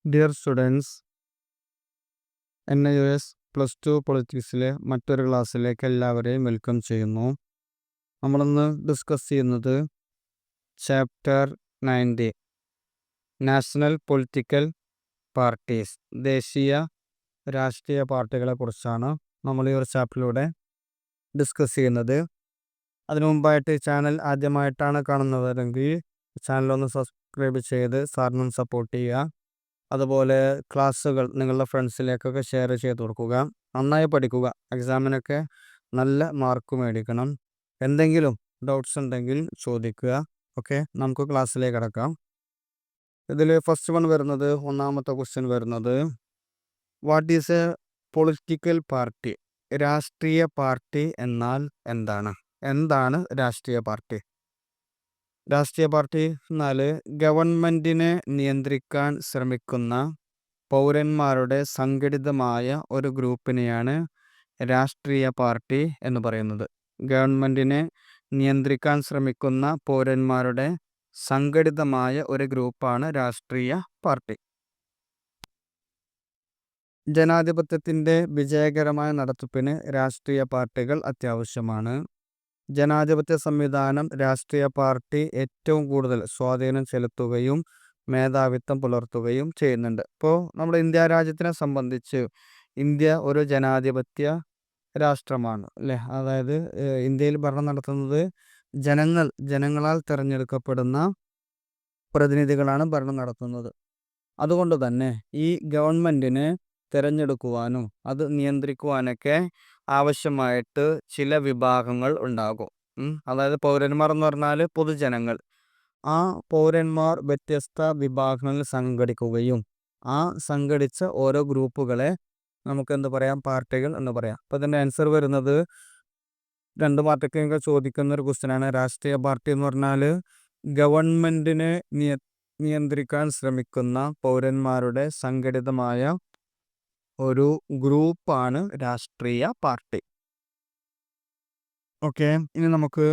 Dear students, NIOS +2 പൊളിറ്റിക്സിലെ മറ്റൊരു ക്ലാസ്സിലേക്ക് എല്ലാവരെയും വെൽക്കം ചെയ്യുന്നു. നമ്മളിന്ന് ഡിസ്കസ് ചെയ്യുന്നത് ചാപ്റ്റർ 90 നാഷണൽ പൊളിറ്റിക്കൽ പാർട്ടീസ്, ദേശീയ രാഷ്ട്രീയ പാർട്ടികളെ കുറിച്ചാണ് നമ്മൾ ഈ ഒരു ചാപ്റ്ററിലൂടെ ഡിസ്കസ് ചെയ്യുന്നത്. അതിനു മുമ്പായിട്ട് ചാനൽ ആദ്യമായിട്ടാണ് കാണുന്നതെങ്കിൽ ചാനലൊന്ന് സബ്സ്ക്രൈബ് ചെയ്ത് സാറിനും സപ്പോർട്ട് ചെയ്യുക. അതുപോലെ ക്ലാസ്സുകൾ നിങ്ങളുടെ ഫ്രണ്ട്സിലേക്കൊക്കെ ഷെയർ ചെയ്ത് കൊടുക്കുക. നന്നായി പഠിക്കുക, എക്സാമിനൊക്കെ നല്ല മാർക്ക് മേടിക്കണം. എന്തെങ്കിലും ഡൗട്ട്സ് ഉണ്ടെങ്കിൽ ചോദിക്കുക. ഓക്കെ, നമുക്ക് ക്ലാസ്സിലേക്ക് കിടക്കാം. ഇതിൽ ഫസ്റ്റ് വൺ വരുന്നത്, ഒന്നാമത്തെ ക്വസ്റ്റ്യൻ വരുന്നത്, what is A political party? രാഷ്ട്രീയ പാർട്ടി എന്നാൽ എന്താണ്? എന്താണ് രാഷ്ട്രീയ പാർട്ടി? രാഷ്ട്രീയ പാർട്ടി എന്നാൽ ഗവൺമെൻറ്റിനെ നിയന്ത്രിക്കാൻ ശ്രമിക്കുന്ന പൗരന്മാരുടെ സംഘടിതമായ ഒരു ഗ്രൂപ്പിനെയാണ് രാഷ്ട്രീയ പാർട്ടി എന്ന് പറയുന്നത്. ഗവൺമെൻറ്റിനെ നിയന്ത്രിക്കാൻ ശ്രമിക്കുന്ന പൗരന്മാരുടെ സംഘടിതമായ ഒരു ഗ്രൂപ്പാണ് രാഷ്ട്രീയ പാർട്ടി. ജനാധിപത്യത്തിൻ്റെ വിജയകരമായ നടത്തിപ്പിന് രാഷ്ട്രീയ പാർട്ടികൾ അത്യാവശ്യമാണ്. ജനാധിപത്യ സംവിധാനം രാഷ്ട്രീയ പാർട്ടി ഏറ്റവും കൂടുതൽ സ്വാധീനം ചെലുത്തുകയും മേധാവിത്വം പുലർത്തുകയും ചെയ്യുന്നുണ്ട്. ഇപ്പോൾ നമ്മുടെ ഇന്ത്യ രാജ്യത്തിനെ സംബന്ധിച്ച് ഇന്ത്യ ഒരു ജനാധിപത്യ രാഷ്ട്രമാണ് അല്ലേ. അതായത് ഇന്ത്യയിൽ ഭരണം നടത്തുന്നത് ജനങ്ങളാൽ തിരഞ്ഞെടുക്കപ്പെടുന്ന പ്രതിനിധികളാണ് ഭരണം നടത്തുന്നത്. അതുകൊണ്ട് തന്നെ ഈ ഗവൺമെൻറ്റിനെ തിരഞ്ഞെടുക്കുവാനും അത് നിയന്ത്രിക്കുവാനൊക്കെ ആവശ്യമായിട്ട് ചില വിഭാഗങ്ങൾ ഉണ്ടാകും. അതായത് പൗരന്മാർ എന്ന് പറഞ്ഞാൽ പൊതുജനങ്ങൾ. ആ പൗരന്മാർ വ്യത്യസ്ത വിഭാഗങ്ങളിൽ സംഘടിക്കുകയും ആ സംഘടിച്ച ഓരോ ഗ്രൂപ്പുകളെ നമുക്ക് എന്ത് പറയാം? പാർട്ടികൾ എന്ന് പറയാം. അപ്പോൾ ഇതിൻ്റെ ആൻസർ വരുന്നത്, രണ്ട് മാർക്കൊക്കെ ചോദിക്കുന്ന ഒരു ക്വസ്റ്റ്യനാണ്. രാഷ്ട്രീയ പാർട്ടി എന്ന് പറഞ്ഞാൽ ഗവൺമെൻറ്റിനെ നിയന്ത്രിക്കാൻ ശ്രമിക്കുന്ന പൗരന്മാരുടെ സംഘടിതമായ ഒരു ഗ്രൂപ്പാണ് രാഷ്ട്രീയ പാർട്ടി. ഓക്കെ, ഇനി നമുക്ക്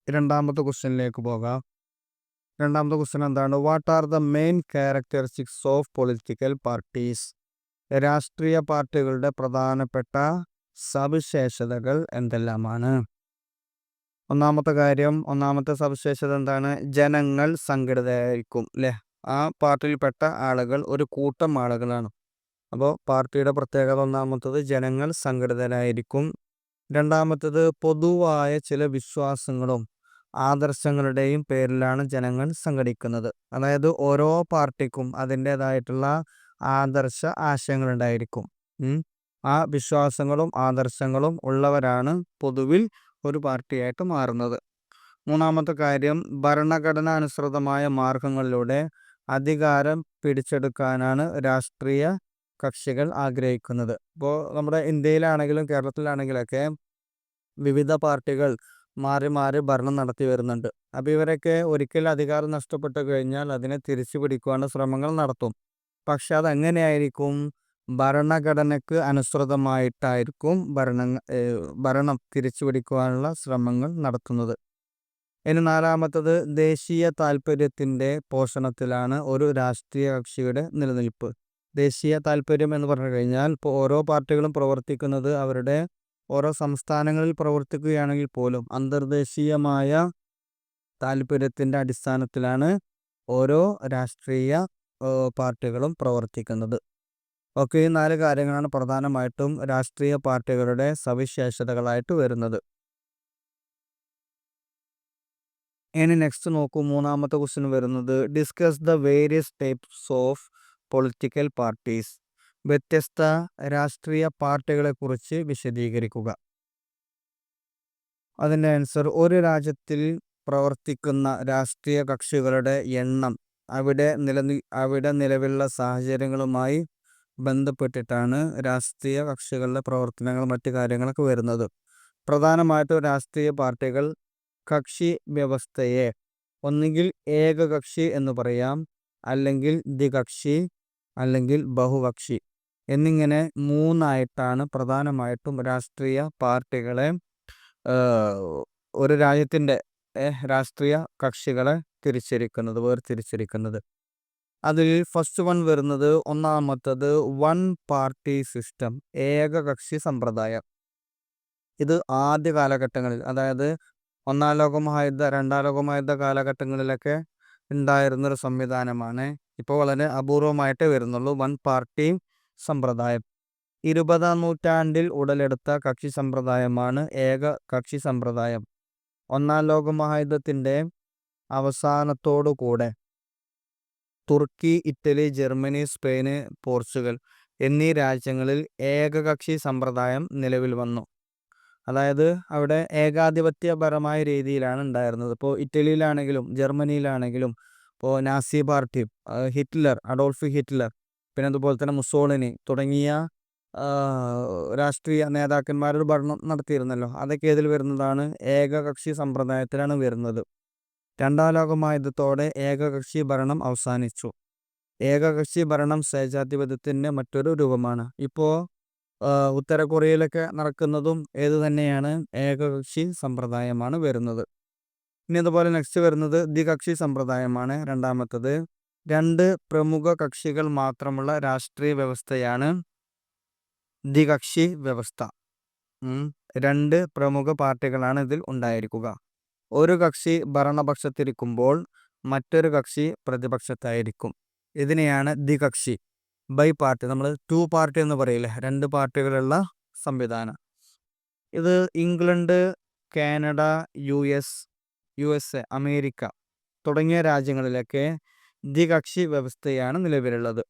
രണ്ടാമത്തെ ക്വസ്റ്റ്യനിലേക്ക് പോകാം. രണ്ടാമത്തെ ക്വസ്റ്റ്യൻ എന്താണ്? What are the main characteristics of political parties? രാഷ്ട്രീയ പാർട്ടികളുടെ പ്രധാനപ്പെട്ട സവിശേഷതകൾ എന്തെല്ലാമാണ്? ഒന്നാമത്തെ സവിശേഷത എന്താണ്? ജനങ്ങൾ സംഘടിതരായിരിക്കും അല്ലേ. ആ പാർട്ടിയിൽപ്പെട്ട ആളുകൾ ഒരു കൂട്ടം ആളുകളാണ്. അപ്പോൾ പാർട്ടിയുടെ പ്രത്യേകത ഒന്നാമത്തത് ജനങ്ങൾ സംഘടിതരായിരിക്കും. രണ്ടാമത്തത് പൊതുവായ ചില വിശ്വാസങ്ങളും ആദർശങ്ങളുടെയും പേരിലാണ് ജനങ്ങൾ സംഘടിക്കുന്നത്. അതായത് ഓരോ പാർട്ടിക്കും അതിൻ്റേതായിട്ടുള്ള ആദർശ ആശയങ്ങളുണ്ടായിരിക്കും. ആ വിശ്വാസങ്ങളും ആദർശങ്ങളും ഉള്ളവരാണ് പൊതുവിൽ ഒരു പാർട്ടിയായിട്ട് മാറുന്നത്. മൂന്നാമത്തെ കാര്യം, ഭരണഘടനാനുസൃതമായ മാർഗങ്ങളിലൂടെ അധികാരം പിടിച്ചെടുക്കാനാണ് രാഷ്ട്രീയ കക്ഷികൾ ആഗ്രഹിക്കുന്നത്. ഇപ്പോൾ നമ്മുടെ ഇന്ത്യയിലാണെങ്കിലും കേരളത്തിലാണെങ്കിലൊക്കെ വിവിധ പാർട്ടികൾ മാറി മാറി ഭരണം നടത്തി വരുന്നുണ്ട്. അപ്പോൾ ഇവരൊക്കെ ഒരിക്കൽ അധികാരം നഷ്ടപ്പെട്ടു കഴിഞ്ഞാൽ അതിനെ തിരിച്ചു പിടിക്കുവാനുള്ള ശ്രമങ്ങൾ നടത്തും. പക്ഷെ അതെങ്ങനെയായിരിക്കും? ഭരണഘടനയ്ക്ക് അനുസൃതമായിട്ടായിരിക്കും ഭരണം തിരിച്ചു പിടിക്കുവാനുള്ള ശ്രമങ്ങൾ നടത്തുന്നത്. ഇനി നാലാമത്തത്, ദേശീയ താല്പര്യത്തിൻ്റെ പോഷണത്തിലാണ് ഒരു രാഷ്ട്രീയ കക്ഷിയുടെ നിലനിൽപ്പ്. ദേശീയ താല്പര്യം എന്ന് പറഞ്ഞു കഴിഞ്ഞാൽ ഇപ്പോൾ ഓരോ പാർട്ടികളും പ്രവർത്തിക്കുന്നത് അവരുടെ ഓരോ സംസ്ഥാനങ്ങളിൽ പ്രവർത്തിക്കുകയാണെങ്കിൽ പോലും അന്തർദേശീയമായ താല്പര്യത്തിൻ്റെ അടിസ്ഥാനത്തിലാണ് ഓരോ രാഷ്ട്രീയ പാർട്ടികളും പ്രവർത്തിക്കുന്നത്. ഓക്കെ, ഈ 4 കാര്യങ്ങളാണ് പ്രധാനമായിട്ടും രാഷ്ട്രീയ പാർട്ടികളുടെ സവിശേഷതകളായിട്ട് വരുന്നത്. ഇനി നെക്സ്റ്റ് നോക്കൂ, മൂന്നാമത്തെ ക്വസ്റ്റ്യൻ വരുന്നത്, discuss the various types of political parties. വ്യത്യസ്ത രാഷ്ട്രീയ പാർട്ടികളെ കുറിച്ച് വിശദീകരിക്കുക. അതിൻ്റെ ആൻസർ, ഒരു രാജ്യത്തിൽ പ്രവർത്തിക്കുന്ന രാഷ്ട്രീയ കക്ഷികളുടെ എണ്ണം അവിടെ നിലവിലുള്ള സാഹചര്യങ്ങളുമായി ബന്ധപ്പെട്ടിട്ടാണ് രാഷ്ട്രീയ കക്ഷികളുടെ പ്രവർത്തനങ്ങൾ മറ്റു കാര്യങ്ങളൊക്കെ വരുന്നത്. പ്രധാനമായിട്ടും രാഷ്ട്രീയ പാർട്ടികൾ കക്ഷി വ്യവസ്ഥയെ ഒന്നുകിൽ ഏകകക്ഷി എന്ന് പറയാം, അല്ലെങ്കിൽ ദ്വികക്ഷി, അല്ലെങ്കിൽ ബഹുകക്ഷി എന്നിങ്ങനെ 3ആയിട്ടാണ് പ്രധാനമായിട്ടും രാഷ്ട്രീയ പാർട്ടികളെ ഒരു രാജ്യത്തിൻ്റെ രാഷ്ട്രീയ കക്ഷികളെ വേർതിരിച്ചിരിക്കുന്നത്. അതിൽ ഫസ്റ്റ് വൺ വരുന്നത് ഒന്നാമത്തത് വൺ പാർട്ടി സിസ്റ്റം, ഏകകക്ഷി സമ്പ്രദായം. ഇത് ആദ്യ കാലഘട്ടങ്ങളിൽ, അതായത് ഒന്നാം ലോകമഹായുദ്ധ, രണ്ടാം ലോകമഹായുദ്ധ കാലഘട്ടങ്ങളിലൊക്കെ ഉണ്ടായിരുന്നൊരു സംവിധാനമാണ്. ഇപ്പോൾ വളരെ അപൂർവമായിട്ടേ വരുന്നുള്ളൂ വൺ പാർട്ടി സമ്പ്രദായം. 20-ാം നൂറ്റാണ്ടിൽ ഉടലെടുത്ത കക്ഷി സമ്പ്രദായമാണ് ഏക കക്ഷി സമ്പ്രദായം. ഒന്നാം ലോകമഹായുദ്ധത്തിൻ്റെ അവസാനത്തോടുകൂടെ തുർക്കി, ഇറ്റലി, ജർമ്മനി, സ്പെയിന്, പോർച്ചുഗൽ എന്നീ രാജ്യങ്ങളിൽ ഏകകക്ഷി സമ്പ്രദായം നിലവിൽ വന്നു. അതായത് അവിടെ ഏകാധിപത്യപരമായ രീതിയിലാണ് ഉണ്ടായിരുന്നത്. ഇപ്പോൾ ഇറ്റലിയിലാണെങ്കിലും ജർമ്മനിയിലാണെങ്കിലും ഇപ്പോൾ Nazi party, Hitler, Adolf Hitler, പിന്നെ അതുപോലെ തന്നെ മുസോളിനി തുടങ്ങിയ രാഷ്ട്രീയ നേതാക്കന്മാരുടെ ഭരണം നടത്തിയിരുന്നല്ലോ. അതൊക്കെ ഇതിൽ വരുന്നതാണ്, ഏകകക്ഷി സമ്പ്രദായത്തിലാണ് വരുന്നത്. രണ്ടാം ലോകമഹായുദ്ധത്തോടെ ഏകകക്ഷി ഭരണം അവസാനിച്ചു. ഏകകക്ഷി ഭരണം സ്വേച്ഛാധിപത്യത്തിൻ്റെ മറ്റൊരു രൂപമാണ്. ഇപ്പോൾ ഉത്തര കൊറിയയിലൊക്കെ നടക്കുന്നതും ഏത് തന്നെയാണ്, ഏകകക്ഷി സമ്പ്രദായമാണ് വരുന്നത്. ഇനി അതുപോലെ നെക്സ്റ്റ് വരുന്നത് ദ്വികക്ഷി സമ്പ്രദായമാണ്. രണ്ടാമത്തത് രണ്ട് പ്രമുഖ കക്ഷികൾ മാത്രമുള്ള രാഷ്ട്രീയ വ്യവസ്ഥയാണ് ദ്വികക്ഷി വ്യവസ്ഥ. രണ്ട് പ്രമുഖ പാർട്ടികളാണ് ഇതിൽ ഉണ്ടായിരിക്കുക. ഒരു കക്ഷി ഭരണപക്ഷത്തിരിക്കുമ്പോൾ മറ്റൊരു കക്ഷി പ്രതിപക്ഷത്തായിരിക്കും. ഇതിനെയാണ് ദ്വികക്ഷി, ബൈ പാർട്ടി. നമ്മൾ ടു പാർട്ടി എന്ന് പറയില്ലേ, രണ്ട് പാർട്ടികളുള്ള സംവിധാനം. ഇത് ഇംഗ്ലണ്ട്, കാനഡ, USA, അമേരിക്ക തുടങ്ങിയ രാജ്യങ്ങളിലൊക്കെ ദ്വികക്ഷി വ്യവസ്ഥയാണ് നിലവിലുള്ളത്.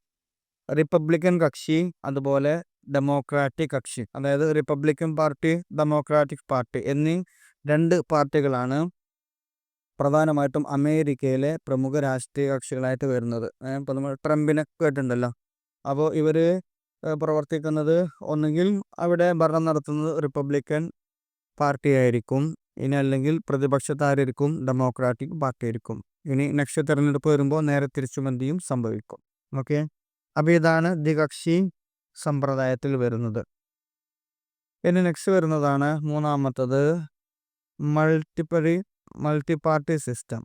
റിപ്പബ്ലിക്കൻ കക്ഷി, അതുപോലെ ഡെമോക്രാറ്റിക് കക്ഷി, അതായത് റിപ്പബ്ലിക്കൻ പാർട്ടി, ഡെമോക്രാറ്റിക് പാർട്ടി എന്നീ രണ്ട് പാർട്ടികളാണ് പ്രധാനമായിട്ടും അമേരിക്കയിലെ പ്രമുഖ രാഷ്ട്രീയ കക്ഷികളായിട്ട് വരുന്നത്. ഇപ്പോൾ നമ്മൾ ട്രംപിനെ കേട്ടിട്ടുണ്ടല്ലോ. അപ്പോൾ ഇവർ പ്രവർത്തിക്കുന്നത് ഒന്നുകിൽ അവിടെ ഭരണം നടത്തുന്നത് റിപ്പബ്ലിക്കൻ പാർട്ടി ആയിരിക്കും, ഇനി അല്ലെങ്കിൽ പ്രതിപക്ഷത്തായിരിക്കും ഡെമോക്രാറ്റിക് പാർട്ടി ആയിരിക്കും. ഇനി നെക്സ്റ്റ് തിരഞ്ഞെടുപ്പ് വരുമ്പോൾ നേരെ തിരിച്ചും സംഭവിക്കും. ഓക്കെ, അപ്പോൾ ഇതാണ് ദ്വികക്ഷി സമ്പ്രദായത്തിൽ വരുന്നത്. ഇനി നെക്സ്റ്റ് വരുന്നതാണ് മൂന്നാമത്തത് മൾട്ടി പാർട്ടി സിസ്റ്റം,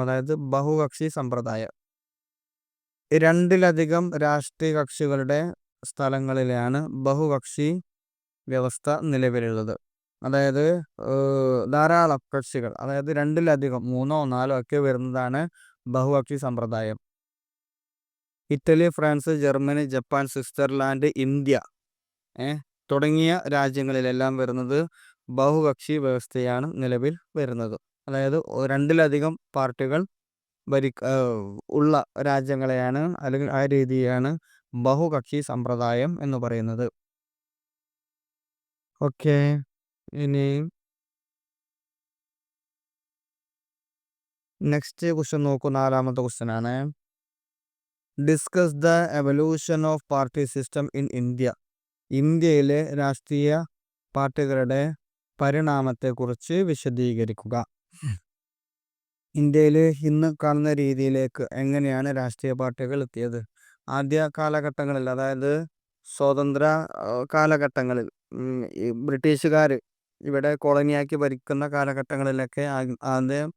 അതായത് ബഹുകക്ഷി സമ്പ്രദായം. രണ്ടിലധികം രാഷ്ട്രീയ കക്ഷികളുടെ സ്ഥലങ്ങളിലാണ് ബഹുകക്ഷി വ്യവസ്ഥ നിലവിലുള്ളത്. അതായത് ധാരാളം കക്ഷികൾ, അതായത് രണ്ടിലധികം, 3 or 4 ഒക്കെ വരുന്നതാണ് ബഹുകക്ഷി സമ്പ്രദായം. Italy, France, Germany, Japan, Switzerland, India തുടങ്ങിയ രാജ്യങ്ങളിലെല്ലാം വരുന്നത് ബഹുകക്ഷി വ്യവസ്ഥയാണ് നിലവിൽ വരുന്നത്. അതായത് രണ്ടിലധികം പാർട്ടികൾ ഉള്ള രാജ്യങ്ങളെയാണ്, അല്ലെങ്കിൽ ആ രീതിയാണ് ബഹുകക്ഷി സമ്പ്രദായം എന്ന് പറയുന്നത്. ഓക്കെ, ഇനി നെക്സ്റ്റ് ക്വസ്റ്റ്യൻ നോക്കൂ. 4ാമത്തെ ക്വസ്റ്റ്യൻ ആണ്, discuss the evolution of party system in India. ഇന്ത്യയിലെ രാഷ്ട്രീയ പാർട്ടികളുടെ പരിണാമത്തെക്കുറിച്ച് വിശദീകരിക്കുക. ഇന്ത്യയിൽ ഇന്ന് കാണുന്ന രീതിയിലേക്ക് എങ്ങനെയാണ് രാഷ്ട്രീയ പാർട്ടികൾ എത്തിയത്? ആദ്യ കാലഘട്ടങ്ങളിൽ, അതായത് സ്വാതന്ത്ര്യ കാലഘട്ടങ്ങളിൽ, ഈ ബ്രിട്ടീഷുകാർ ഇവിടെ കോളനിയാക്കി ഭരിക്കുന്ന കാലഘട്ടങ്ങളിലൊക്കെ ആദ്യം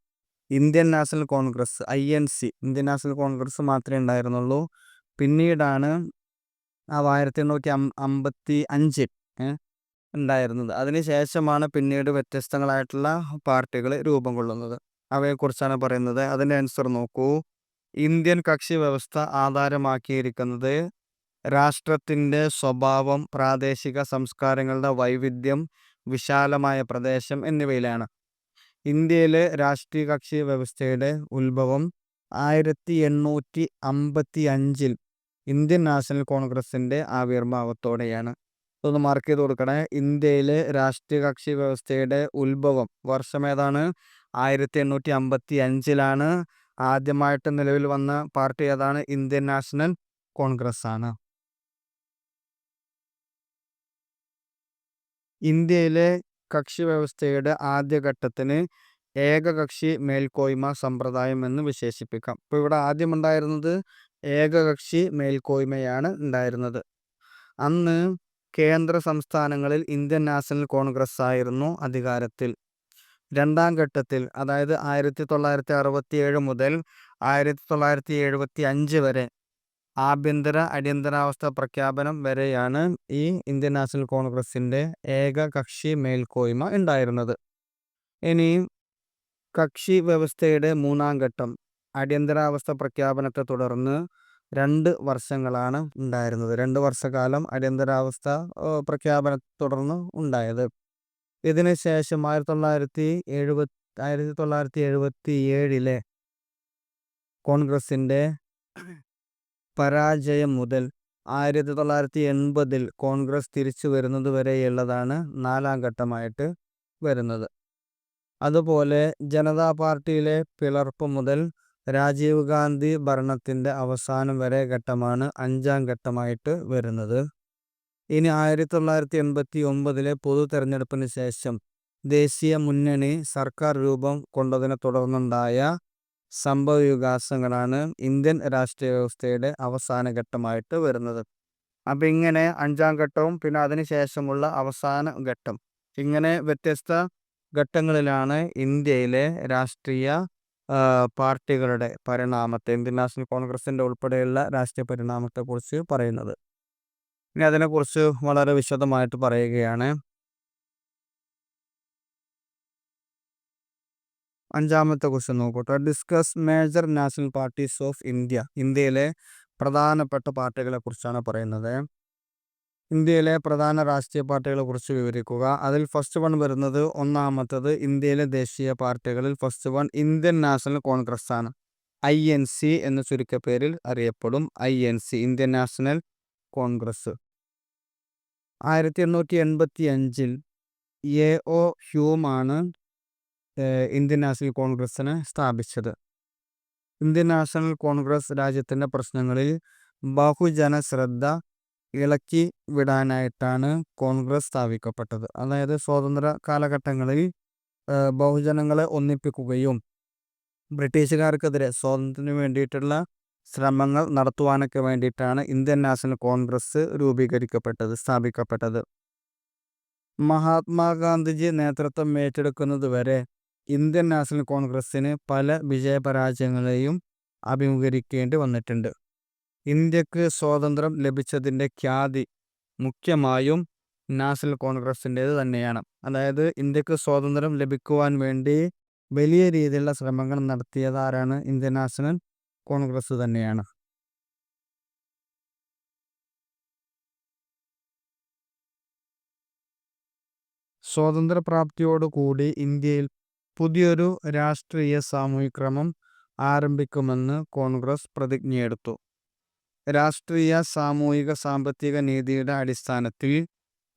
Indian National Congress, INC, Indian National Congress മാത്രമേ ഉണ്ടായിരുന്നുള്ളൂ. പിന്നീടാണ് 1855 ഉണ്ടായിരുന്നത്. അതിനുശേഷമാണ് പിന്നീട് വ്യത്യസ്തങ്ങളായിട്ടുള്ള പാർട്ടികൾ രൂപം കൊള്ളുന്നത്. അവയെക്കുറിച്ചാണ് പറയുന്നത്. അതിൻ്റെ ആൻസർ നോക്കൂ. ഇന്ത്യൻ കക്ഷി വ്യവസ്ഥ ആധാരമാക്കിയിരിക്കുന്നത് രാഷ്ട്രത്തിൻ്റെ സ്വഭാവം, പ്രാദേശിക സംസ്കാരങ്ങളുടെ വൈവിധ്യം, വിശാലമായ പ്രദേശം എന്നിവയിലാണ്. ഇന്ത്യയിലെ രാഷ്ട്രീയ കക്ഷി വ്യവസ്ഥയുടെ ഉത്ഭവം 1855 ഇന്ത്യൻ നാഷണൽ കോൺഗ്രസിൻ്റെ ആവിർഭാവത്തോടെയാണ്. ഇതൊന്ന് മാർക്ക് ചെയ്ത് കൊടുക്കണേ. ഇന്ത്യയിലെ രാഷ്ട്രീയ കക്ഷി വ്യവസ്ഥയുടെ ഉത്ഭവം വർഷം ഏതാണ്? 1855 ആദ്യമായിട്ട് നിലവിൽ വന്ന പാർട്ടി ഏതാണ്? ഇന്ത്യൻ നാഷണൽ കോൺഗ്രസ് ആണ്. ഇന്ത്യയിലെ കക്ഷി വ്യവസ്ഥയുടെ ആദ്യഘട്ടത്തിന് ഏകകക്ഷി മേൽക്കോയ്മ സമ്പ്രദായം എന്ന് വിശേഷിപ്പിക്കാം. ഇപ്പോൾ ഇവിടെ ആദ്യം ഉണ്ടായിരുന്നത് ഏകകക്ഷി മേൽക്കോയ്മയാണ് ഉണ്ടായിരുന്നത്. അന്ന് കേന്ദ്ര സംസ്ഥാനങ്ങളിൽ ഇന്ത്യൻ നാഷണൽ കോൺഗ്രസ് ആയിരുന്നു അധികാരത്തിൽ. രണ്ടാം ഘട്ടത്തിൽ, അതായത് 1967 മുതൽ 1975 വരെ അടിയന്തരാവസ്ഥ പ്രഖ്യാപനം വരെയാണ് ഈ ഇന്ത്യൻ നാഷണൽ കോൺഗ്രസിന്റെ ഏകകക്ഷി മേൽക്കോയ്മ ഉണ്ടായിരുന്നത്. ഇനി കക്ഷി വ്യവസ്ഥയുടെ മൂന്നാം ഘട്ടം അടിയന്തരാവസ്ഥ പ്രഖ്യാപനത്തെ തുടർന്ന് 2 വർഷങ്ങളാണ് ഉണ്ടായിരുന്നത്. 2 വർഷക്കാലം അടിയന്തരാവസ്ഥ പ്രഖ്യാപനത്തെ തുടർന്ന് ഉണ്ടായത്. ഇതിന് ശേഷം 1977 കോൺഗ്രസിന്റെ പരാജയം മുതൽ 1980 കോൺഗ്രസ് തിരിച്ചു വരുന്നത് വരെയുള്ളതാണ് 4ാം ഘട്ടമായിട്ട് വരുന്നത്. അതുപോലെ ജനതാ പാർട്ടിയിലെ പിളർപ്പ് മുതൽ രാജീവ് ഗാന്ധി ഭരണത്തിന്റെ അവസാനം വരെ ഘട്ടമാണ് 5ാം ഘട്ടമായിട്ട് വരുന്നത്. ഇനി 1989 പൊതു തെരഞ്ഞെടുപ്പിന് ശേഷം ദേശീയ മുന്നണി സർക്കാർ രൂപം കൊണ്ടതിനെ തുടർന്നുണ്ടായ സംഭവവികാസങ്ങളാണ് ഇന്ത്യൻ രാഷ്ട്രീയ വ്യവസ്ഥയുടെ അവസാന ഘട്ടമായിട്ട് വരുന്നത്. അപ്പം ഇങ്ങനെ 5ാം ഘട്ടവും പിന്നെ അതിനുശേഷമുള്ള അവസാന ഘട്ടം, ഇങ്ങനെ വ്യത്യസ്ത ഘട്ടങ്ങളിലാണ് ഇന്ത്യയിലെ രാഷ്ട്രീയ പാർട്ടികളുടെ പരിണാമത്തെ, ഇന്ത്യൻ നാഷണൽ കോൺഗ്രസിന്റെ ഉൾപ്പെടെയുള്ള രാഷ്ട്രീയ പരിണാമത്തെക്കുറിച്ച് പറയുന്നത്. ഇനി അതിനെക്കുറിച്ച് വളരെ വിശദമായിട്ട് പറയുകയാണ്. 5ാമത്തെ ക്വസ്റ്റ്യൻ നോക്കട്ടെ. Discuss major national parties of India. ഇന്ത്യയിലെ പ്രധാനപ്പെട്ട പാർട്ടികളെ കുറിച്ചാണ് പറയുന്നത്. ഇന്ത്യയിലെ പ്രധാന രാഷ്ട്രീയ പാർട്ടികളെ കുറിച്ച് വിവരിക്കുക. അതിൽ ഫസ്റ്റ് വൺ വരുന്നത്, ഒന്നാമത്തത് ഇന്ത്യയിലെ ദേശീയ പാർട്ടികളിൽ first one Indian National Congress ആണ്. INC എന്ന ചുരുക്കപ്പേരിൽ അറിയപ്പെടും. INC, Indian National Congress. 1885 AO ഹ്യൂമാണ് ഇന്ത്യൻ നാഷണൽ കോൺഗ്രസിനെ സ്ഥാപിച്ചത്. ഇന്ത്യൻ നാഷണൽ കോൺഗ്രസ് രാജ്യത്തിൻ്റെ പ്രശ്നങ്ങളിൽ ബഹുജന ശ്രദ്ധ ഇളക്കി വിടാനായിട്ടാണ് കോൺഗ്രസ് സ്ഥാപിക്കപ്പെട്ടത്. അതായത് സ്വാതന്ത്ര്യ കാലഘട്ടങ്ങളിൽ ബഹുജനങ്ങളെ ഒന്നിപ്പിക്കുകയും ബ്രിട്ടീഷുകാർക്കെതിരെ സ്വാതന്ത്ര്യത്തിന് വേണ്ടിയിട്ടുള്ള ശ്രമങ്ങൾ നടത്തുവാനൊക്കെ വേണ്ടിയിട്ടാണ് ഇന്ത്യൻ നാഷണൽ കോൺഗ്രസ് സ്ഥാപിക്കപ്പെട്ടത്. മഹാത്മാഗാന്ധിജി നേതൃത്വം ഏറ്റെടുക്കുന്നത് വരെ ഇന്ത്യൻ നാഷണൽ കോൺഗ്രസ്സിന് പല വിജയപരാജയങ്ങളെയും അഭിമുഖീകരിക്കേണ്ടി വന്നിട്ടുണ്ട്. ഇന്ത്യക്ക് സ്വാതന്ത്ര്യം ലഭിച്ചതിൻ്റെ ഖ്യാതി മുഖ്യമായും നാഷണൽ കോൺഗ്രസിൻ്റേത് തന്നെയാണ്. അതായത് ഇന്ത്യക്ക് സ്വാതന്ത്ര്യം ലഭിക്കുവാൻ വേണ്ടി വലിയ രീതിയിലുള്ള ശ്രമങ്ങൾ നടത്തിയത് ആരാണ്? ഇന്ത്യൻ നാഷണൽ കോൺഗ്രസ് തന്നെയാണ്. സ്വാതന്ത്ര്യപ്രാപ്തിയോടുകൂടി ഇന്ത്യയിൽ പുതിയൊരു രാഷ്ട്രീയ സാമൂഹിക ക്രമം ആരംഭിക്കുമെന്ന് കോൺഗ്രസ് പ്രതിജ്ഞയെടുത്തു. രാഷ്ട്രീയ, സാമൂഹിക, സാമ്പത്തിക നീതിയുടെ അടിസ്ഥാനത്തിൽ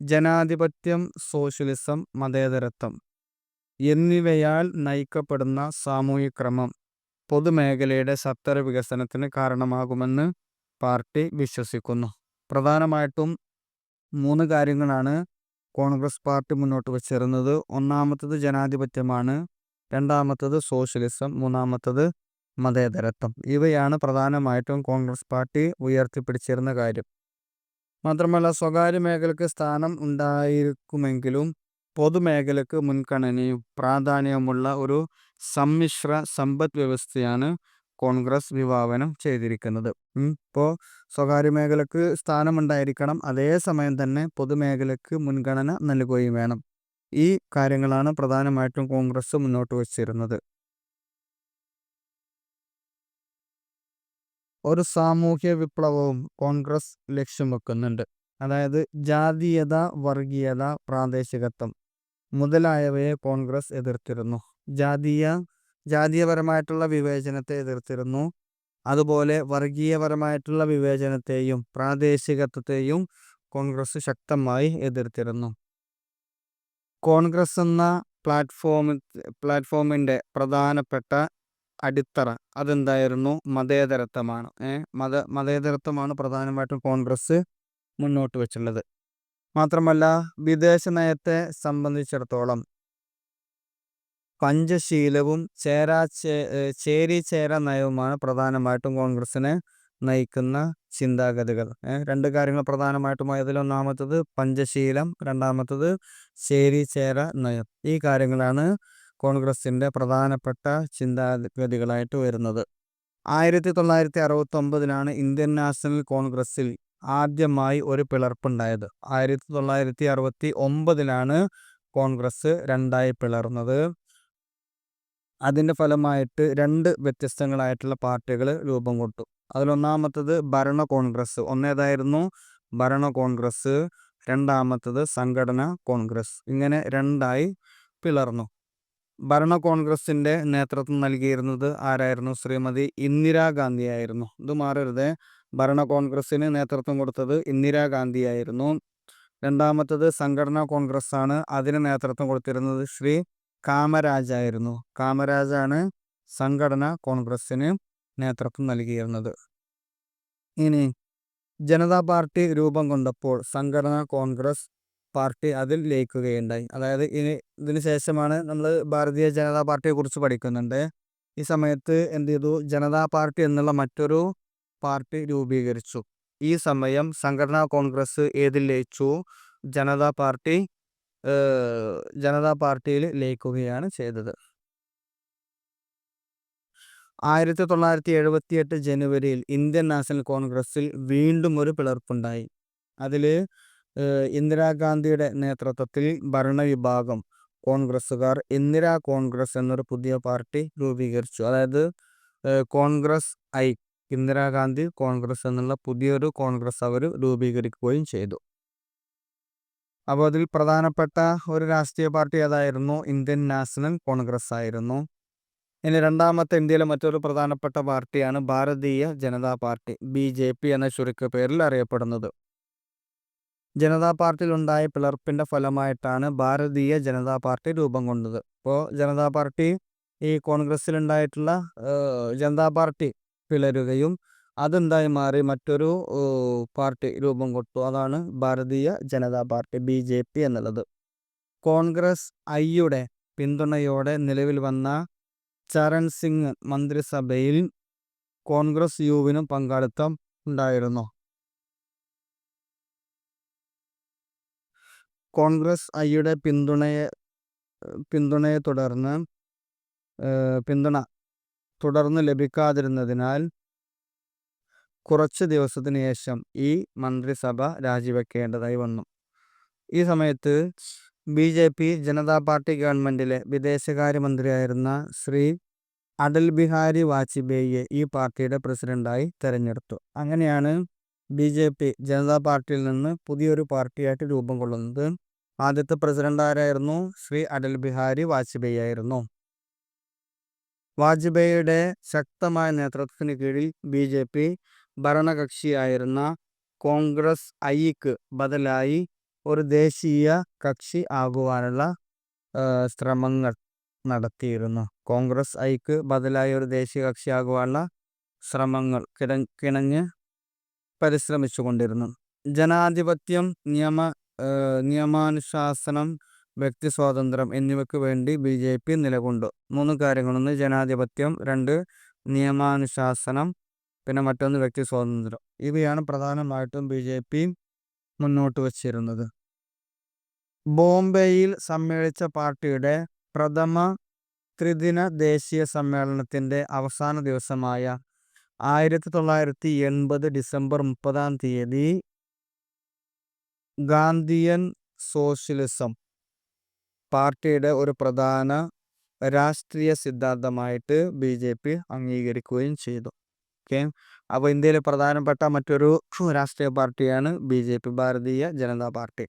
ജനാധിപത്യം, സോഷ്യലിസം, മതേതരത്വം എന്നിവയാൽ നയിക്കപ്പെടുന്ന സാമൂഹിക ക്രമം പൊതുമേഖലയുടെ സത്വര വികസനത്തിന് കാരണമാകുമെന്ന് പാർട്ടി വിശ്വസിക്കുന്നു. പ്രധാനമായിട്ടും 3 കാര്യങ്ങളാണ് കോൺഗ്രസ് പാർട്ടി മുന്നോട്ട് വച്ചിരുന്നത്. ഒന്നാമത്തത് ജനാധിപത്യമാണ്, രണ്ടാമത്തത് സോഷ്യലിസം, മൂന്നാമത്തത് മതേതരത്വം. ഇവയാണ് പ്രധാനമായിട്ടും കോൺഗ്രസ് പാർട്ടി ഉയർത്തിപ്പിടിച്ചിരുന്ന കാര്യം. മാത്രമല്ല സ്വകാര്യ മേഖലയ്ക്ക് സ്ഥാനം ഉണ്ടായിരിക്കുമെങ്കിലും പൊതുമേഖലയ്ക്ക് മുൻഗണനയും പ്രാധാന്യവുമുള്ള ഒരു സമ്മിശ്ര സമ്പദ് വ്യവസ്ഥയാണ് കോൺഗ്രസ് വിഭാവനം ചെയ്തിരിക്കുന്നത്. ഇപ്പോൾ സ്വകാര്യ മേഖലയ്ക്ക് സ്ഥാനമുണ്ടായിരിക്കണം, അതേസമയം തന്നെ പൊതുമേഖലയ്ക്ക് മുൻഗണന നൽകുകയും വേണം. ഈ കാര്യങ്ങളാണ് പ്രധാനമായിട്ടും കോൺഗ്രസ് മുന്നോട്ട് വച്ചിരുന്നത്. ഒരു സാമൂഹ്യ വിപ്ലവവും കോൺഗ്രസ് ലക്ഷ്യം വെക്കുന്നുണ്ട്. അതായത് ജാതീയത, വർഗീയത, പ്രാദേശികത്വം മുതലായവയെ കോൺഗ്രസ് എതിർത്തിരുന്നു. ജാതീയപരമായിട്ടുള്ള വിവേചനത്തെ എതിർത്തിരുന്നു. അതുപോലെ വർഗീയപരമായിട്ടുള്ള വിവേചനത്തെയും പ്രാദേശികത്വത്തെയും കോൺഗ്രസ് ശക്തമായി എതിർത്തിരുന്നു. കോൺഗ്രസ് എന്ന പ്ലാറ്റ്ഫോമിൻ്റെ പ്രധാനപ്പെട്ട അടിത്തറ അതെന്തായിരുന്നു? മതേതരത്വമാണ്. മതേതരത്വമാണ് പ്രധാനമായിട്ടും കോൺഗ്രസ് മുന്നോട്ട് വെച്ചുള്ളത്. മാത്രമല്ല വിദേശ നയത്തെ സംബന്ധിച്ചിടത്തോളം പഞ്ചശീലവും ചേരിചേര നയവുമാണ് പ്രധാനമായിട്ടും കോൺഗ്രസിനെ നയിക്കുന്ന ചിന്താഗതികൾ. 2 കാര്യങ്ങൾ പ്രധാനമായിട്ടും. അതിലൊന്നാമത്തത് പഞ്ചശീലം, രണ്ടാമത്തത് ചേരിചേര നയം. ഈ കാര്യങ്ങളാണ് കോൺഗ്രസിൻ്റെ പ്രധാനപ്പെട്ട ചിന്താഗതികളായിട്ട് വരുന്നത്. 1969 ഇന്ത്യൻ നാഷണൽ കോൺഗ്രസിൽ ആദ്യമായി ഒരു പിളർപ്പുണ്ടായത്. 1969 കോൺഗ്രസ് രണ്ടായി പിളർന്നത്. അതിൻ്റെ ഫലമായിട്ട് രണ്ട് വ്യത്യസ്തങ്ങളായിട്ടുള്ള പാർട്ടികൾ രൂപം കൊണ്ടു. അതിലൊന്നാമത്തത് ഭരണ കോൺഗ്രസ്. ഒന്നേതായിരുന്നു? ഭരണ കോൺഗ്രസ്. രണ്ടാമത്തത് സംഘടനാ കോൺഗ്രസ്. ഇങ്ങനെ രണ്ടായി പിളർന്നു. ഭരണ കോൺഗ്രസിൻ്റെ നേതൃത്വം നൽകിയിരുന്നത് ആരായിരുന്നു? ശ്രീമതി ഇന്ദിരാഗാന്ധി ആയിരുന്നു. ഇത് മാറരുത്. ഭരണ കോൺഗ്രസ്സിന് നേതൃത്വം കൊടുത്തത് ഇന്ദിരാഗാന്ധി ആയിരുന്നു. രണ്ടാമത്തത് സംഘടനാ കോൺഗ്രസ് ആണ്. അതിന് നേതൃത്വം കൊടുത്തിരുന്നത് ശ്രീ കാമരാജായിരുന്നു. കാമരാജാണ് സംഘടനാ കോൺഗ്രസ്സിന് നേതൃത്വം നൽകിയിരുന്നത്. ഇനി ജനതാ പാർട്ടി രൂപം കൊണ്ടപ്പോൾ സംഘടനാ കോൺഗ്രസ് പാർട്ടി അതിൽ ലയിക്കുകയുണ്ടായി. അതായത് ഇതിന് ശേഷമാണ് നമ്മൾ ഭാരതീയ ജനതാ പാർട്ടിയെ കുറിച്ച് പഠിക്കുന്നുണ്ട്. ഈ സമയത്ത് എന്ത് ചെയ്തു? ജനതാ പാർട്ടി എന്നുള്ള മറ്റൊരു പാർട്ടി രൂപീകരിച്ചു. ഈ സമയം സംഘടനാ കോൺഗ്രസ് ഏതിൽ ലയിച്ചു? ജനതാ പാർട്ടിയിൽ ലയിക്കുകയാണ് ചെയ്തത്. 1978 ജനുവരിയിൽ ഇന്ത്യൻ നാഷണൽ കോൺഗ്രസിൽ വീണ്ടും ഒരു പിളർപ്പുണ്ടായി. അതിൽ ഇന്ദിരാഗാന്ധിയുടെ നേതൃത്വത്തിൽ ഭരണവിഭാഗം കോൺഗ്രസ്സുകാർ ഇന്ദിരാ കോൺഗ്രസ് എന്നൊരു പുതിയ പാർട്ടി രൂപീകരിച്ചു. അതായത് കോൺഗ്രസ് ഐ, ഇന്ദിരാഗാന്ധി കോൺഗ്രസ് എന്നുള്ള പുതിയൊരു കോൺഗ്രസ് അവർ രൂപീകരിക്കുകയും ചെയ്തു. അപ്പോൾ അതിൽ പ്രധാനപ്പെട്ട ഒരു രാഷ്ട്രീയ പാർട്ടി ഏതായിരുന്നു? ഇന്ത്യൻ നാഷണൽ കോൺഗ്രസ് ആയിരുന്നു. ഇനി രണ്ടാമത്തെ ഇന്ത്യയിലെ മറ്റൊരു പ്രധാനപ്പെട്ട പാർട്ടിയാണ് ഭാരതീയ ജനതാ പാർട്ടി, BJP എന്ന ചുരുക്കപ്പേരിൽ അറിയപ്പെടുന്നത്. ജനതാ പാർട്ടിയിലുണ്ടായ പിളർപ്പിന്റെ ഫലമായിട്ടാണ് ഭാരതീയ ജനതാ പാർട്ടി രൂപം കൊണ്ടത്. ഇപ്പോൾ ജനതാ പാർട്ടി ഈ കോൺഗ്രസ്സിലുണ്ടായിട്ടുള്ള ജനതാ പാർട്ടി പിളരുകയും അതെന്തായി മാറി മറ്റൊരു പാർട്ടി രൂപം കൊണ്ടു. അതാണ് ഭാരതീയ ജനതാ പാർട്ടി, BJP എന്നുള്ളത്. കോൺഗ്രസ് ഐയുടെ പിന്തുണയോടെ നിലവിൽ വന്ന ചരൺ സിംഗ് മന്ത്രിസഭയിൽ കോൺഗ്രസ് യുവിനും പങ്കാളിത്തം ഉണ്ടായിരുന്നു. കോൺഗ്രസ് ഐയുടെ പിന്തുണയെ തുടർന്ന് ലഭിക്കാതിരുന്നതിനാൽ കുറച്ച് ദിവസത്തിന് ശേഷം ഈ മന്ത്രിസഭ രാജിവെക്കേണ്ടതായി വന്നു. ഈ സമയത്ത് BJP ജനതാ പാർട്ടി ഗവൺമെന്റിലെ വിദേശകാര്യമന്ത്രിയായിരുന്ന ശ്രീ അടൽ ബിഹാരി വാജ്പേയിയെ ഈ പാർട്ടിയുടെ പ്രസിഡന്റായി തെരഞ്ഞെടുത്തു. അങ്ങനെയാണ് BJP ജനതാ പാർട്ടിയിൽ നിന്ന് പുതിയൊരു പാർട്ടിയായിട്ട് രൂപം കൊള്ളുന്നത്. ആദ്യത്തെ പ്രസിഡന്റ് ആരായിരുന്നു? ശ്രീ അടൽ ബിഹാരി വാജ്പേയി ആയിരുന്നു. വാജ്പേയിയുടെ ശക്തമായ നേതൃത്വത്തിന് കീഴിൽ BJP ഭരണകക്ഷിയായിരുന്ന കോൺഗ്രസ് ഐക്ക് ബദലായി ഒരു ദേശീയ കക്ഷി ആകുവാനുള്ള ശ്രമങ്ങൾ നടത്തിയിരുന്നു. കോൺഗ്രസ് ഐക്ക് ബദലായി ഒരു ദേശീയ കക്ഷി ആകുവാനുള്ള ശ്രമങ്ങൾ കിണഞ്ഞ് പരിശ്രമിച്ചു കൊണ്ടിരുന്നു. ജനാധിപത്യം, നിയമാനുശാസനം, വ്യക്തി സ്വാതന്ത്ര്യം എന്നിവയ്ക്ക് വേണ്ടി BJP നിലകൊണ്ടു. 3 കാര്യങ്ങളൊന്ന് ജനാധിപത്യം, 2 നിയമാനുശാസനം, പിന്നെ മറ്റൊന്ന് വ്യക്തി സ്വാതന്ത്ര്യം. ഇവയാണ് പ്രധാനമായിട്ടും BJP മുന്നോട്ട് വച്ചിരുന്നത്. ബോംബെയിൽ സമ്മേളിച്ച പാർട്ടിയുടെ പ്രഥമ ത്രിദിന ദേശീയ സമ്മേളനത്തിന്റെ അവസാന ദിവസമായ 1980 ഡിസംബർ 30 ഗാന്ധിയൻ സോഷ്യലിസം പാർട്ടിയുടെ ഒരു പ്രധാന രാഷ്ട്രീയ സിദ്ധാന്തമായിട്ട് BJP അംഗീകരിക്കുകയും ചെയ്തു. ഓക്കെ, അപ്പോൾ ഇന്ത്യയിലെ പ്രധാനപ്പെട്ട മറ്റൊരു രാഷ്ട്രീയ പാർട്ടിയാണ് BJP, ഭാരതീയ ജനതാ പാർട്ടി.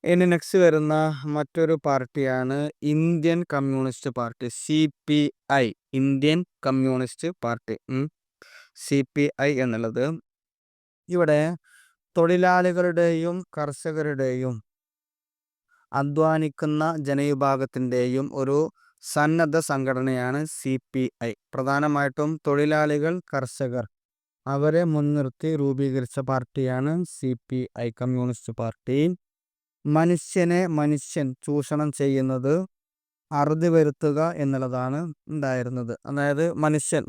ഇനി നെക്സ്റ്റ് വരുന്ന മറ്റൊരു പാർട്ടിയാണ് Indian communist party, CPI, Indian communist party, CPI എന്നുള്ളത്. ഇവിടെ തൊഴിലാളികളുടെയും കർഷകരുടെയും അധ്വാനിക്കുന്ന ജനവിഭാഗത്തിൻ്റെയും ഒരു സന്നദ്ധ സംഘടനയാണ് CPI. പ്രധാനമായിട്ടും തൊഴിലാളികൾ, കർഷകർ അവരെ മുൻനിർത്തി രൂപീകരിച്ച പാർട്ടിയാണ് CPI, കമ്മ്യൂണിസ്റ്റ് പാർട്ടി. മനുഷ്യൻ ചൂഷണം ചെയ്യുന്നത് അറുതി വരുത്തുക എന്നുള്ളതാണ് ഉണ്ടായിരുന്നത്. അതായത്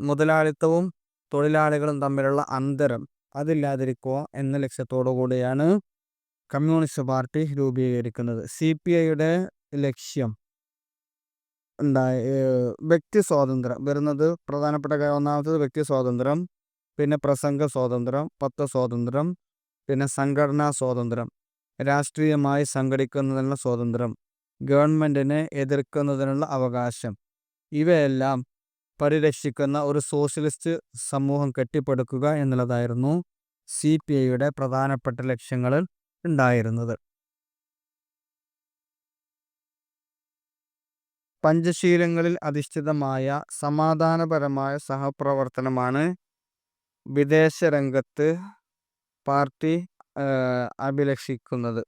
മുതലാളിത്തവും തൊഴിലാളികളും തമ്മിലുള്ള അന്തരം അതില്ലാതിരിക്കുക എന്ന ലക്ഷ്യത്തോടു കൂടിയാണ് കമ്മ്യൂണിസ്റ്റ് പാർട്ടി രൂപീകരിക്കുന്നത്. CPIയുടെ ലക്ഷ്യം വ്യക്തി സ്വാതന്ത്ര്യം വരുന്നത് പ്രധാനപ്പെട്ട ഒന്നാമത്തത് വ്യക്തി സ്വാതന്ത്ര്യം, പിന്നെ പ്രസംഗ സ്വാതന്ത്ര്യം, പത്രസ്വാതന്ത്ര്യം, പിന്നെ സംഘടനാ സ്വാതന്ത്ര്യം, രാഷ്ട്രീയമായി സംഘടിക്കുന്നതിനുള്ള സ്വാതന്ത്ര്യം, ഗവൺമെൻറ്റിനെ എതിർക്കുന്നതിനുള്ള അവകാശം, ഇവയെല്ലാം പരിരക്ഷിക്കുന്ന ഒരു സോഷ്യലിസ്റ്റ് സമൂഹം കെട്ടിപ്പടുക്കുക എന്നുള്ളതായിരുന്നു CPIയുടെ പ്രധാനപ്പെട്ട ലക്ഷ്യങ്ങളിൽ ഉണ്ടായിരുന്നത്. പഞ്ചശീലങ്ങളിൽ അധിഷ്ഠിതമായ സമാധാനപരമായ സഹപ്രവർത്തനമാണ് വിദേശ രംഗത്ത് പാർട്ടി അഭിലഷിക്കുന്നത്.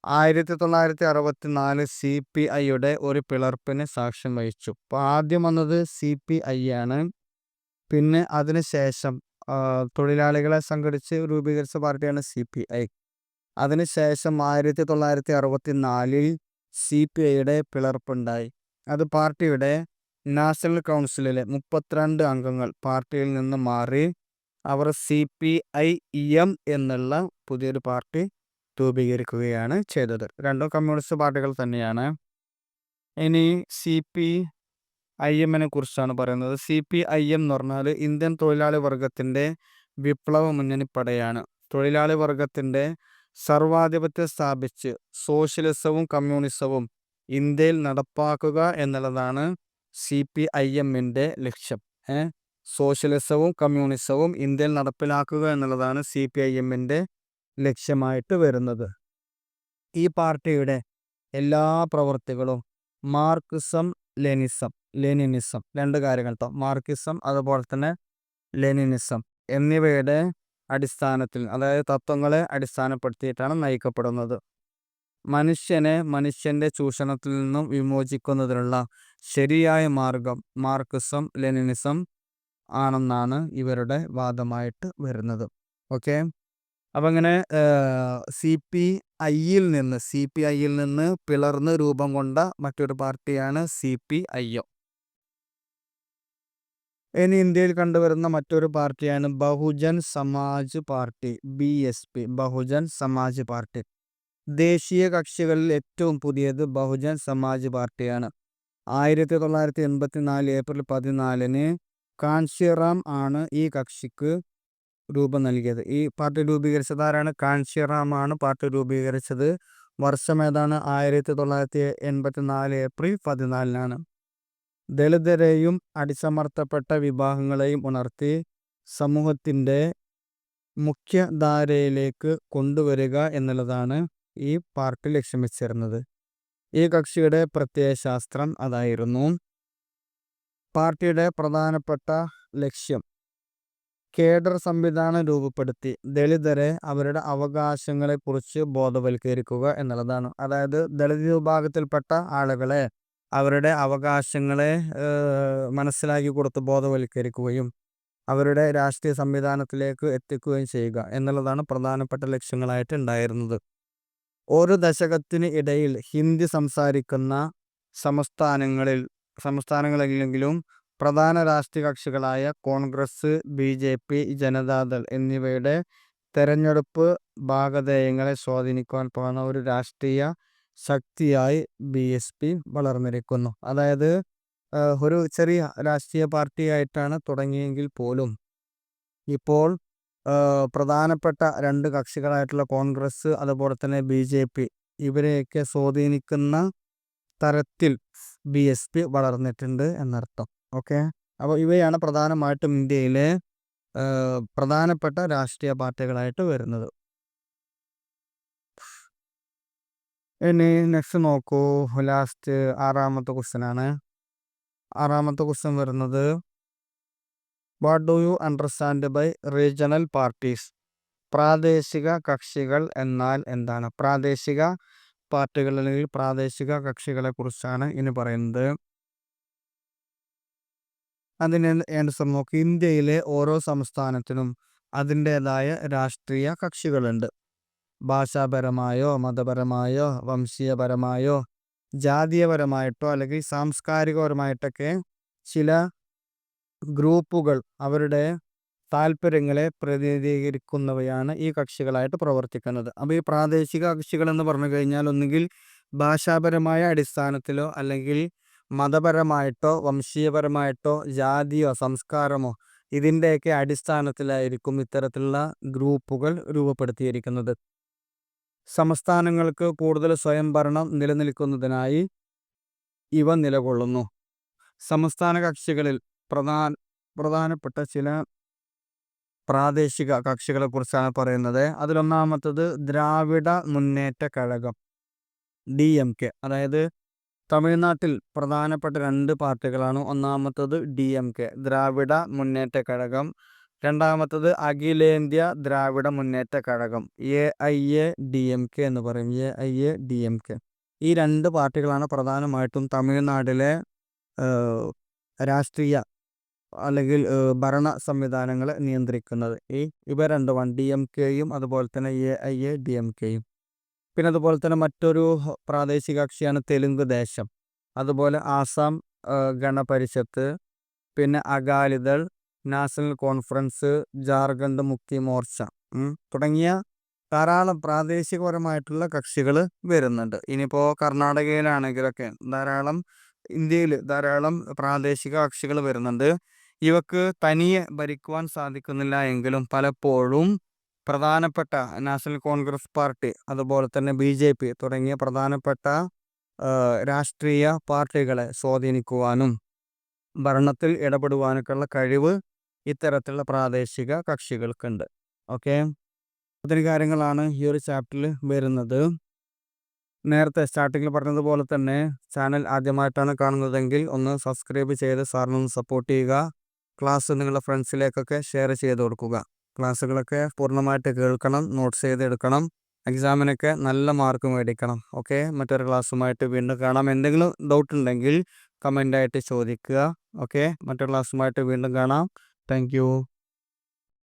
1964 CPIയുടെ ഒരു പിളർപ്പിന് സാക്ഷ്യം വഹിച്ചു. അപ്പോൾ ആദ്യം വന്നത് CPI ആണ്. പിന്നെ അതിനുശേഷം തൊഴിലാളികളെ സംഘടിച്ച് രൂപീകരിച്ച പാർട്ടിയാണ് CPI. അതിനുശേഷം 1964 CPIയുടെ പിളർപ്പുണ്ടായി. അത് പാർട്ടിയുടെ നാഷണൽ കൗൺസിലിലെ 32 അംഗങ്ങൾ പാർട്ടിയിൽ നിന്ന് മാറി അവർ CPIM എന്നുള്ള പുതിയൊരു പാർട്ടി രൂപീകരിക്കുകയാണ് ചെയ്തത്. രണ്ടും കമ്മ്യൂണിസ്റ്റ് പാർട്ടികൾ തന്നെയാണ്. ഇനി CPIM കുറിച്ചാണ് പറയുന്നത്. CPIM എന്ന് പറഞ്ഞാൽ ഇന്ത്യൻ തൊഴിലാളി വർഗത്തിൻ്റെ വിപ്ലവ മുന്നണിപ്പടയാണ്. തൊഴിലാളി വർഗത്തിൻ്റെ സർവാധിപത്യം സ്ഥാപിച്ച് സോഷ്യലിസവും കമ്മ്യൂണിസവും ഇന്ത്യയിൽ നടപ്പാക്കുക എന്നുള്ളതാണ് CPIMൻ്റെ ലക്ഷ്യം. സോഷ്യലിസവും കമ്മ്യൂണിസവും ഇന്ത്യയിൽ നടപ്പിലാക്കുക എന്നുള്ളതാണ് CPIMൻ്റെ ലക്ഷ്യമായിട്ട് വരുന്നത്. ഈ പാർട്ടിയുടെ എല്ലാ പ്രവൃത്തികളും മാർക്സിസം ലെനിനിസം രണ്ട് കാര്യങ്ങൾ കേട്ടോ. മാർക്സിസം അതുപോലെ തന്നെ ലെനിനിസം എന്നിവയുടെ അടിസ്ഥാനത്തിൽ, അതായത് തത്വങ്ങളെ അടിസ്ഥാനപ്പെടുത്തിയിട്ടാണ് നയിക്കപ്പെടുന്നത്. മനുഷ്യനെ മനുഷ്യൻ്റെ ചൂഷണത്തിൽ നിന്നും വിമോചിക്കുന്നതിനുള്ള ശരിയായ മാർഗം മാർക്സിസം ലെനിനിസം ആണെന്നാണ് ഇവരുടെ വാദമായിട്ട് വരുന്നത്. ഓക്കെ, അപ്പം അങ്ങനെ CPIയിൽ നിന്ന് പിളർന്ന് രൂപം കൊണ്ട മറ്റൊരു പാർട്ടിയാണ് CPIM. ഇനി ഇന്ത്യയിൽ കണ്ടുവരുന്ന മറ്റൊരു പാർട്ടിയാണ് Bahujan Samaj party, BSP, Bahujan Samaj party. ദേശീയ കക്ഷികളിൽ ഏറ്റവും പുതിയത് ബഹുജൻ സമാജ് പാർട്ടിയാണ്. 1984 ഏപ്രിൽ 14 കാൻഷിറാം ആണ് ഈ കക്ഷിക്ക് രൂപം നൽകിയത്. ഈ പാർട്ടി രൂപീകരിച്ചത് ആരാണ്? കാൻഷിറാം ആണ് പാർട്ടി രൂപീകരിച്ചത്. വർഷം ഏതാണ്? 1984 ഏപ്രിൽ 14 ദളിതരെയും അടിച്ചമർത്തപ്പെട്ട വിഭാഗങ്ങളെയും ഉണർത്തി സമൂഹത്തിൻ്റെ മുഖ്യധാരയിലേക്ക് കൊണ്ടുവരിക എന്നുള്ളതാണ് ഈ പാർട്ടി ലക്ഷ്യം വെച്ചിരുന്നത്. ഈ കക്ഷിയുടെ പ്രത്യയശാസ്ത്രം അതായിരുന്നു. പാർട്ടിയുടെ പ്രധാനപ്പെട്ട ലക്ഷ്യം കേഡർ സംവിധാനം രൂപപ്പെടുത്തി ദളിതരെ അവരുടെ അവകാശങ്ങളെക്കുറിച്ച് ബോധവൽക്കരിക്കുക എന്നുള്ളതാണ്. അതായത് ദളിത് വിഭാഗത്തിൽപ്പെട്ട ആളുകളെ അവരുടെ അവകാശങ്ങളെ മനസ്സിലാക്കി കൊടുത്ത് ബോധവൽക്കരിക്കുകയും അവരുടെ രാഷ്ട്രീയ സംവിധാനത്തിലേക്ക് എത്തിക്കുകയും ചെയ്യുക എന്നുള്ളതാണ് പ്രധാനപ്പെട്ട ലക്ഷ്യങ്ങളായിട്ട് ഉണ്ടായിരുന്നത്. ഒരു ദശകത്തിന് ഇടയിൽ ഹിന്ദി സംസാരിക്കുന്ന സംസ്ഥാനങ്ങളിലെങ്കിലും പ്രധാന രാഷ്ട്രീയ കക്ഷികളായ കോൺഗ്രസ്, BJP, ജനതാദൾ എന്നിവയുടെ തെരഞ്ഞെടുപ്പ് ഭാഗധേയങ്ങളെ സ്വാധീനിക്കുവാൻ പോകുന്ന ഒരു രാഷ്ട്രീയ ശക്തിയായി BSP വളർന്നിരിക്കുന്നു. അതായത് ഒരു ചെറിയ രാഷ്ട്രീയ പാർട്ടിയായിട്ടാണ് തുടങ്ങിയെങ്കിൽ പോലും ഇപ്പോൾ പ്രധാനപ്പെട്ട രണ്ട് കക്ഷികളായിട്ടുള്ള കോൺഗ്രസ് അതുപോലെ തന്നെ BJP ഇവരെയൊക്കെ സ്വാധീനിക്കുന്ന തരത്തിൽ BSP വളർന്നിട്ടുണ്ട് എന്നർത്ഥം. ഓക്കെ, അപ്പോൾ ഇവയാണ് പ്രധാനമായിട്ടും ഇന്ത്യയിലെ പ്രധാനപ്പെട്ട രാഷ്ട്രീയ പാർട്ടികളായിട്ട് വരുന്നത്. ഇനി നെക്സ്റ്റ് നോക്കൂ, ലാസ്റ്റ് ആറാമത്തെ ക്വസ്റ്റ്യൻ ആണ്. ആറാമത്തെ ക്വസ്റ്റ്യൻ വരുന്നത് what do you understand by regional parties? പ്രാദേശിക കക്ഷികൾ എന്നാൽ എന്താണ്? പ്രാദേശിക പാർട്ടികൾ അല്ലെങ്കിൽ പ്രാദേശിക കക്ഷികളെ കുറിച്ചാണ് ഇനി പറയുന്നത്. അതിന് ആൻസർ നോക്കി. ഇന്ത്യയിലെ ഓരോ സംസ്ഥാനത്തിനും അതിൻ്റെതായ രാഷ്ട്രീയ കക്ഷികളുണ്ട്. ഭാഷാപരമായോ മതപരമായോ വംശീയപരമായോ ജാതീയപരമായിട്ടോ അല്ലെങ്കിൽ സാംസ്കാരികപരമായിട്ടൊക്കെ ചില ഗ്രൂപ്പുകൾ അവരുടെ താല്പര്യങ്ങളെ പ്രതിനിധീകരിക്കുന്നവയാണ് ഈ കക്ഷികളായിട്ട് പ്രവർത്തിക്കുന്നത്. അപ്പോൾ ഈ പ്രാദേശിക കക്ഷികൾ എന്ന് പറഞ്ഞു കഴിഞ്ഞാൽ ഒന്നുകിൽ ഭാഷാപരമായ അടിസ്ഥാനത്തിലോ അല്ലെങ്കിൽ മതപരമായിട്ടോ വംശീയപരമായിട്ടോ ജാതിയോ സംസ്കാരമോ ഇതിൻ്റെയൊക്കെ അടിസ്ഥാനത്തിലായിരിക്കും ഇത്തരത്തിലുള്ള ഗ്രൂപ്പുകൾ രൂപപ്പെടുത്തിയിരിക്കുന്നത്. സംസ്ഥാനങ്ങൾക്ക് കൂടുതൽ സ്വയംഭരണം നിലനിൽക്കുന്നതിനായി ഇവ നിലകൊള്ളുന്നു. സംസ്ഥാന കക്ഷികളിൽ പ്രധാനപ്പെട്ട ചില പ്രാദേശിക കക്ഷികളെ കുറിച്ചാണ് പറയുന്നത്. അതിലൊന്നാമത്തത് ദ്രാവിഡ മുന്നേറ്റ കഴകം DMK. അതായത് തമിഴ്നാട്ടിൽ പ്രധാനപ്പെട്ട 2 പാർട്ടികളാണ്. ഒന്നാമത്തത് DMK ദ്രാവിഡ മുന്നേറ്റ കഴകം, രണ്ടാമത്തത് അഖിലേന്ത്യാ ദ്രാവിഡ മുന്നേറ്റ കഴകം AIADMK എന്ന് പറയും. AIADMK. ഈ 2 പാർട്ടികളാണ് പ്രധാനമായിട്ടും തമിഴ്നാട്ടിലെ രാഷ്ട്രീയ അല്ലെങ്കിൽ ഭരണ സംവിധാനങ്ങളെ നിയന്ത്രിക്കുന്നത്. ഇവ രണ്ടുമാണ്, DMKയും അതുപോലെ തന്നെ AIADMKയും. പിന്നെ അതുപോലെ തന്നെ മറ്റൊരു പ്രാദേശിക കക്ഷിയാണ് തെലുങ്ക് ദേശം, അതുപോലെ ആസാം ഗണപരിഷത്ത്, പിന്നെ അകാലിദൾ, നാഷണൽ കോൺഫറൻസ്, ജാർഖണ്ഡ് മുക്തി മോർച്ച തുടങ്ങിയ ധാരാളം പ്രാദേശികപരമായിട്ടുള്ള കക്ഷികൾ വരുന്നുണ്ട്. ഇനിയിപ്പോൾ കർണാടകയിലാണെങ്കിലൊക്കെ ഇന്ത്യയിൽ ധാരാളം പ്രാദേശിക കക്ഷികൾ വരുന്നുണ്ട്. ഇവക്ക് തനിയെ ഭരിക്കുവാൻ സാധിക്കുന്നില്ല എങ്കിലും പലപ്പോഴും പ്രധാനപ്പെട്ട നാഷണൽ കോൺഗ്രസ് പാർട്ടി, അതുപോലെ തന്നെ BJP തുടങ്ങിയ പ്രധാനപ്പെട്ട രാഷ്ട്രീയ പാർട്ടികളെ സ്വാധീനിക്കുവാനും ഭരണത്തിൽ ഇടപെടുവാനൊക്കെയുള്ള കഴിവ് ഇത്തരത്തിലുള്ള പ്രാദേശിക കക്ഷികൾക്കുണ്ട്. ഓക്കെ, ഒത്തിരി കാര്യങ്ങളാണ് ഈ ഒരു ചാപ്റ്ററിൽ വരുന്നത്. നേരത്തെ സ്റ്റാർട്ടിങ്ങിൽ പറഞ്ഞതുപോലെ തന്നെ ചാനൽ ആദ്യമായിട്ടാണ് കാണുന്നതെങ്കിൽ ഒന്ന് സബ്സ്ക്രൈബ് ചെയ്ത് സാറിനൊന്ന് സപ്പോർട്ട് ചെയ്യുക. ക്ലാസ് നിങ്ങളുടെ ഫ്രണ്ട്സിലേക്കൊക്കെ ഷെയർ ചെയ്ത് കൊടുക്കുക. ക്ലാസ്സുകളൊക്കെ പൂർണ്ണമായിട്ട് കേൾക്കണം, നോട്ട്സ് ചെയ്തെടുക്കണം, എക്സാമിനൊക്കെ നല്ല മാർക്ക് മേടിക്കണം. ഓക്കെ, മറ്റൊരു ക്ലാസ്സുമായിട്ട് വീണ്ടും കാണാം. എന്തെങ്കിലും ഡൗട്ട് ഉണ്ടെങ്കിൽ കമൻ്റായിട്ട് ചോദിക്കുക. ഓക്കെ, മറ്റൊരു ക്ലാസ്സുമായിട്ട് വീണ്ടും കാണാം. താങ്ക്